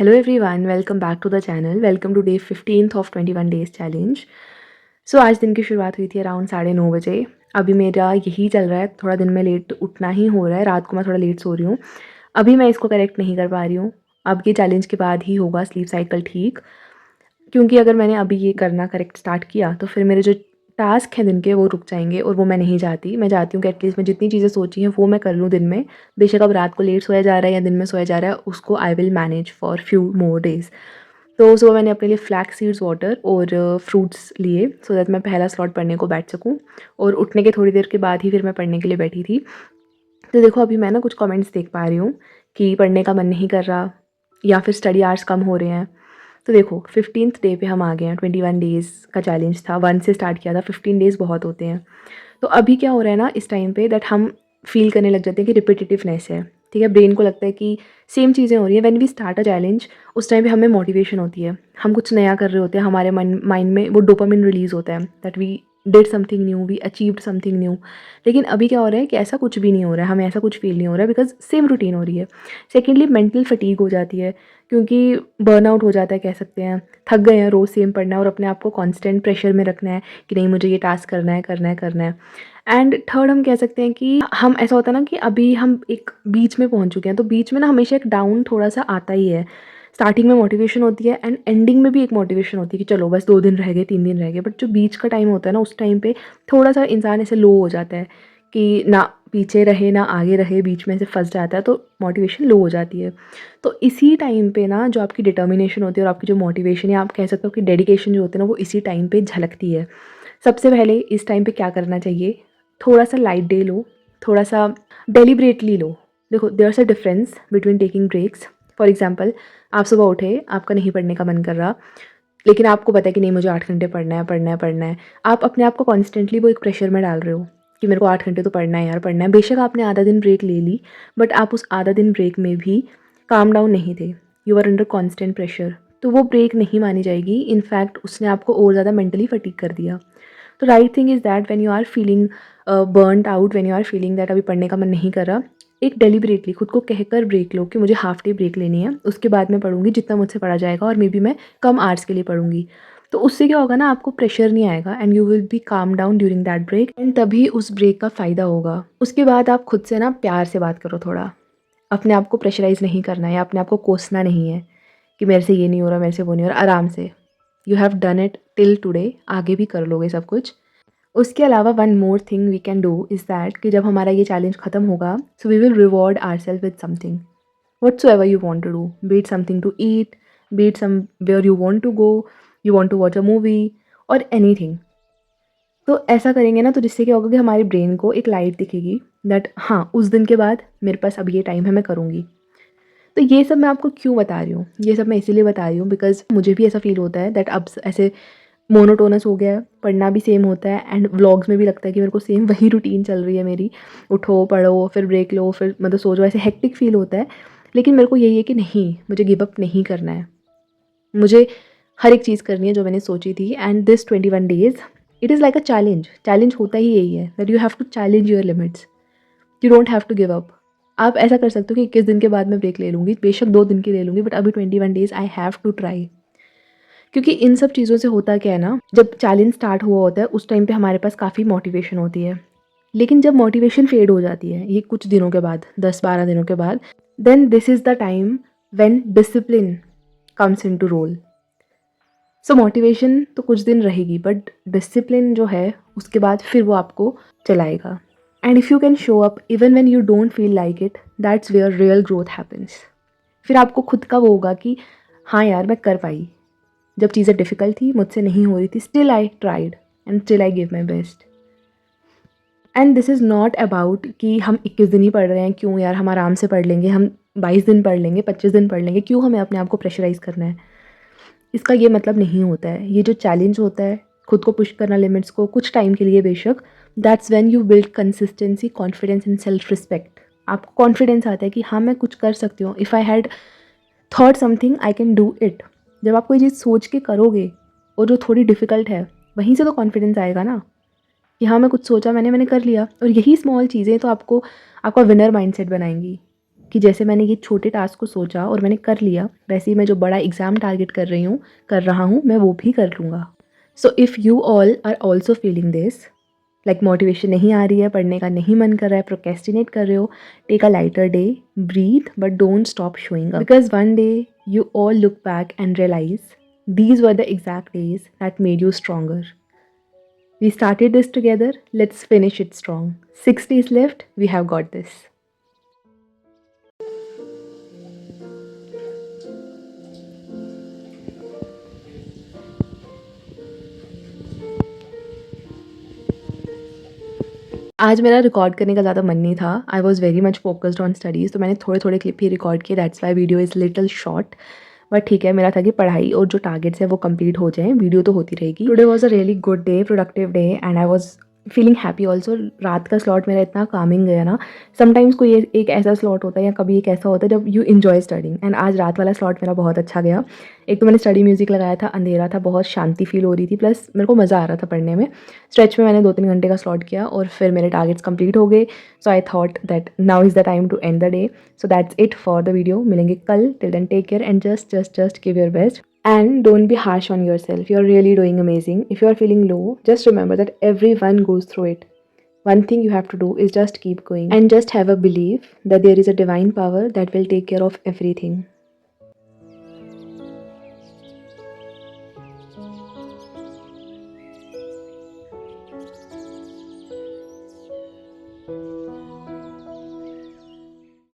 Hello everyone, welcome back to the channel. Welcome to day 15th of 21 days challenge. आज दिन की शुरुआत हुई थी अराउंड 9:30 बजे। अभी मेरा यही चल रहा है, थोड़ा दिन में लेट उठना ही हो रहा है, रात को मैं थोड़ा लेट सो रही हूँ। अभी मैं इसको करेक्ट नहीं कर पा रही हूँ। अब ये चैलेंज के बाद ही होगा स्लीप साइकिल ठीक, क्योंकि अगर मैंने अभी ये करना करेक्ट स्टार्ट किया तो फिर मेरे जो टास्क हैं दिन के वो रुक जाएंगे और वो मैं नहीं चाहती। मैं चाहती हूँ कि एटलीस्ट मैं जितनी चीज़ें सोची हैं वो मैं कर लूँ दिन में। बेशक अब रात को लेट सोया जा रहा है या दिन में सोया जा रहा है, उसको I will manage for few more days. तो सुबह मैंने अपने लिए फ्लैक्स सीड्स वाटर और फ्रूट्स लिए सो दैट मैं पहला स्लॉट पढ़ने को बैठ सकूँ, और उठने के थोड़ी देर के बाद ही फिर मैं पढ़ने के लिए बैठी थी। तो देखो अभी मैं ना कुछ कमेंट्स देख पा रही हूँ कि पढ़ने का मन नहीं कर रहा या फिर स्टडी आवर्स कम हो रहे हैं। तो देखो 15th डे पे हम आ गए हैं। 21 डेज़ का चैलेंज था, 1 से स्टार्ट किया था, 15 डेज़ बहुत होते हैं। तो अभी क्या हो रहा है ना इस टाइम पे दैट हम फील करने लग जाते हैं कि रिपीटेटिवनेस है। ठीक है, ब्रेन को लगता है कि सेम चीज़ें हो रही हैं। When we start a challenge उस टाइम पे हमें मोटिवेशन होती है, हम कुछ नया कर रहे होते हैं, हमारे माइंड में वो डोपामिन रिलीज़ होता है that we did something new, we achieved something new. लेकिन अभी क्या हो रहा है कि ऐसा कुछ भी नहीं हो रहा है, हमें ऐसा कुछ फील नहीं हो रहा है बिकॉज सेम रूटीन हो रही है। सेकेंडली मेंटल फटीग हो जाती है, क्योंकि बर्नआउट हो जाता है कह सकते हैं। थक गए हैं रोज़ सेम पढ़ना और अपने आप को कांस्टेंट प्रेशर में रखना है कि नहीं मुझे ये टास्क करना है करना है करना है। एंड थर्ड हम कह सकते हैं कि हम ऐसा होता है ना कि अभी हम एक बीच में पहुंच चुके हैं, तो बीच में ना हमेशा एक डाउन थोड़ा सा आता ही है। स्टार्टिंग में मोटिवेशन होती है एंड एंडिंग में भी एक मोटिवेशन होती है कि चलो बस 2 दिन रह गए 3 दिन रह गए। बट जो बीच का टाइम होता है ना उस टाइम पे थोड़ा सा इंसान ऐसे लो हो जाता है कि ना पीछे रहे ना आगे रहे, बीच में से फंस जाता है, तो मोटिवेशन लो हो जाती है। तो इसी टाइम पे ना जो आपकी डिटर्मिनेशन होती है और आपकी जो मोटिवेशन या आप कह सकते हो कि डेडिकेशन जो होती है ना वो इसी टाइम पे झलकती है। सबसे पहले इस टाइम पे क्या करना चाहिए, थोड़ा सा लाइट डे लो, थोड़ा सा डेलिब्रेटली लो। देखो there is a difference between taking breaks. For example, आप सुबह उठे, आपका नहीं पढ़ने का मन कर रहा, लेकिन आपको पता है कि नहीं मुझे 8 घंटे पढ़ना है पढ़ना है पढ़ना है। आप अपने आप को कॉन्स्टेंटली वो एक प्रेशर में डाल रहे हो कि मेरे को 8 घंटे तो पढ़ना है यार पढ़ना है। बेशक आपने आधा दिन ब्रेक ले ली, बट आप उस आधा दिन ब्रेक में भी काम डाउन नहीं थे, you are under constant pressure. तो वो ब्रेक नहीं मानी जाएगी, इनफैक्ट उसने आपको और ज़्यादा मेंटली फटीग कर दिया। तो right thing is that when you are feeling burned out, when you are feeling that अभी पढ़ने का मन नहीं कर रहा, एक डेलिबरेटली खुद को कहकर ब्रेक लो कि मुझे हाफ डे ब्रेक लेनी है, उसके बाद मैं पढ़ूंगी जितना मुझसे पढ़ा जाएगा, और मे बी मैं कम आवर्स के लिए पढ़ूंगी। तो उससे क्या होगा ना, आपको प्रेशर नहीं आएगा and you will be calm down during that break, and तभी उस ब्रेक का फ़ायदा होगा। उसके बाद आप खुद से ना प्यार से बात करो थोड़ा। अपने आप को प्रेशराइज़ नहीं करना है या अपने आप को कोसना नहीं है कि मेरे से ये नहीं हो रहा, मेरे से वो नहीं हो रहा। आराम से, you have done it till today, आगे भी कर लोगे सब कुछ। उसके अलावा one more thing we can do is that कि जब हमारा ये चैलेंज ख़त्म होगा, so we will reward ourselves with something whatsoever you want to do, be it something to eat, be it somewhere you want to go, you want to watch a movie or anything. तो ऐसा करेंगे ना तो जिससे क्या होगा कि हमारे ब्रेन को एक लाइट दिखेगी दैट हाँ उस दिन के बाद मेरे पास अब ये टाइम है, मैं करूँगी। तो ये सब मैं आपको क्यों बता रही हूँ, ये सब मैं इसीलिए बता रही हूँ बिकॉज मुझे भी ऐसा फील होता है दैट अब ऐसे मोनोटोनस हो गया है, पढ़ना भी सेम होता है एंड व्लॉग्स में भी लगता है कि मेरे को सेम वही रूटीन चल रही है मेरी। उठो पढ़ो फिर ब्रेक लो फिर मतलब सो जाओ, ऐसे हेक्टिक फील होता है। लेकिन मेरे को यही है कि नहीं, मुझे गिव अप नहीं करना है, मुझे हर एक चीज़ करनी है जो मैंने सोची थी। And this 21 days it is like a challenge. Challenge होता ही यही है that you have to challenge your limits, you don't have to give up. आप ऐसा कर सकते हो कि 21 दिन के बाद मैं ब्रेक ले लूँगी, बेशक 2 दिन की ले लूँगी, बट अभी 21 days I have to try. क्योंकि इन सब चीज़ों से होता क्या है ना, जब चैलेंज स्टार्ट हुआ होता है उस टाइम पे हमारे पास काफ़ी मोटिवेशन होती है, लेकिन जब मोटिवेशन फेड हो जाती है ये कुछ दिनों के बाद, 10-12 दिनों के बाद, then this is the time when discipline comes into role. So motivation तो कुछ दिन रहेगी बट डिसिप्लिन जो है उसके बाद फिर वो आपको चलाएगा। And if you can show up even when you don't feel like it, that's where real growth happens. फिर आपको खुद का वो होगा कि हाँ यार मैं कर पाई, जब चीज़ें डिफ़िकल्ट थी, मुझसे नहीं हो रही थी, still I tried and still I give my best. And this is not about कि हम 21 दिन ही पढ़ रहे हैं, क्यों यार हम आराम से पढ़ लेंगे, हम 22 दिन पढ़ लेंगे, 25 दिन पढ़ लेंगे, क्यों हमें अपने आप को प्रेशराइज़ करना है। इसका ये मतलब नहीं होता है। ये जो चैलेंज होता है, खुद को पुश करना लिमिट्स को कुछ टाइम के लिए बेशक, that's when you build consistency, confidence and self respect. आपको कॉन्फिडेंस आता है कि हाँ मैं कुछ कर सकती हूँ, if I had thought something I can do it. जब आप कोई चीज़ सोच के करोगे और जो थोड़ी डिफ़िकल्ट है, वहीं से तो कॉन्फिडेंस आएगा ना कि हाँ मैं कुछ सोचा, मैंने कर लिया। और यही स्मॉल चीज़ें तो आपको आपका विनर माइंडसेट बनाएंगी। कि जैसे मैंने ये छोटे टास्क को सोचा और मैंने कर लिया, वैसे ही मैं जो बड़ा एग्ज़ाम टारगेट कर रहा हूँ, मैं वो भी कर लूँगा। So if you all are also feeling this, like motivation नहीं आ रही है, पढ़ने का नहीं मन कर रहा है, प्रोक्रेस्टिनेट कर रहे हो, take a lighter day, breathe, but don't stop showing up, because one day you all look back and realize these were the exact days that made you stronger. We started this together, let's finish it strong. 6 days left, we have got this. आज मेरा record करने का ज़्यादा मन नहीं था। I was very much focused on studies, तो मैंने थोड़े-थोड़े क्लिप ही रिकॉर्ड किए, that's why video is little short. But ठीक है, मेरा था कि पढ़ाई और जो टारगेट्स हैं वो कंप्लीट हो जाएँ, वीडियो तो होती रहेगी। Today was a really good day, productive day and I was feeling happy also. रात का स्लॉट मेरा इतना कामिंग गया ना, समटाइम्स कोई एक ऐसा स्लॉट होता है या कभी एक ऐसा होता है जब यू एन्जॉय स्टडिंग, एंड आज रात वाला स्लॉट मेरा बहुत अच्छा गया। एक तो मैंने स्टडी म्यूज़िक लगाया था, अंधेरा था, बहुत शांति फील हो रही थी, प्लस मेरे को मज़ा आ रहा था पढ़ने में। स्ट्रेच में मैंने 2-3 घंटे का स्लॉट किया और फिर मेरे टारगेट्स कंप्लीट हो गए। So I thought that now is the time to end the day. So that's it for the video. मिलेंगे कल, till then take care and just give your best. And don't be harsh on yourself. You're really doing amazing. If you're feeling low, just remember that everyone goes through it. One thing you have to do is just keep going and just have a belief that there is a divine power that will take care of everything.